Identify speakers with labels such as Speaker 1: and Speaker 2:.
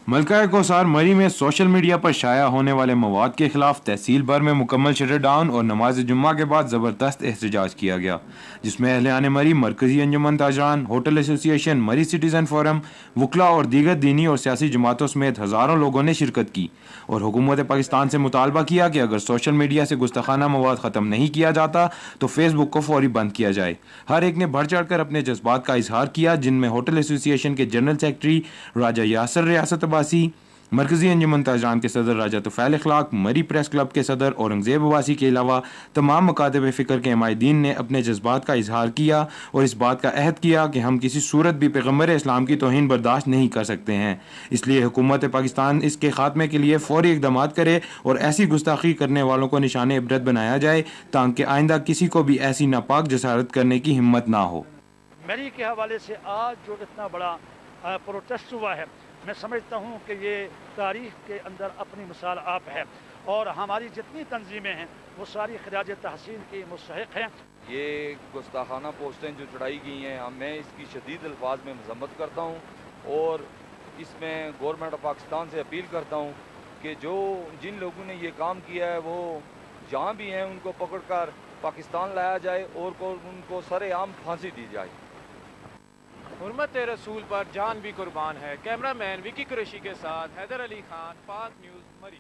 Speaker 1: मलका कोसार मरी में सोशल मीडिया पर शाया होने वाले मवाद के खिलाफ तहसील भर में मुकम्मल शटर डाउन और नमाज जुम्मा के बाद ज़बरदस्त एहतजाज किया गया, जिसमें अहले मरी, मरकजी अंजुमन ताजरान, होटल एसोसिएशन, मरी सिटीज़न फोरम, वकला और दीगर दीनी और सियासी जमातों समेत हज़ारों लोगों ने शिरकत की और हुकूमत पाकिस्तान से मुतालबा किया कि अगर सोशल मीडिया से गुस्ताखाना मवाद ख़त्म नहीं किया जाता तो फेसबुक को फौरी बंद किया जाए। हर एक ने बढ़ चढ़ कर अपने जज्बात का इजहार किया, जिनमें होटल एसोसिएशन के जनरल सेक्रेटरी राजा यासर रियासत अब्बासी, मरकजी अंजुमन ताजरान के सदर राजा तुफैल इखलाक, मरी प्रेस क्लब के सदर औरंगजेब अब्बासी के अलावा तमाम मकातब फ़िक्र के हमायदीन ने अपने जज्बात का इजहार किया और इस बात का अहद किया कि हम किसी सूरत भी पैगम्बर इस्लाम की तौहीन बर्दाश्त नहीं कर सकते हैं। इसलिए हुकूमत पाकिस्तान इसके खात्मे के लिए फौरी इक़दाम करे और ऐसी गुस्ताखी करने वालों को निशान इबरत बनाया जाए ताकि आइंदा किसी को भी ऐसी नापाक जसारत करने की हिम्मत ना हो।
Speaker 2: मेरी के हवाले से आज जो इतना बड़ा प्रोटेस्ट हुआ है, मैं समझता हूँ कि ये तारीख़ के अंदर अपनी मिसाल आप है और हमारी जितनी तंजीमें हैं वो सारी खराज तहसीन की मुस्तहिक़ हैं।
Speaker 3: ये गुस्ताखाना पोस्टें जो चढ़ाई गई हैं, मैं इसकी शदीद अल्फाज में मज़म्मत करता हूँ और इसमें गवर्नमेंट ऑफ पाकिस्तान से अपील करता हूँ कि जो जिन लोगों ने ये काम किया है वो जहाँ भी हैं उनको पकड़ कर पाकिस्तान लाया जाए और उनको सरेआम फांसी दी जाए।
Speaker 4: हुर्मत रसूल पर जान भी कुर्बान है। कैमरामैन विकी कुरैशी के साथ हैदर अली खान, फास्ट न्यूज़, मरी।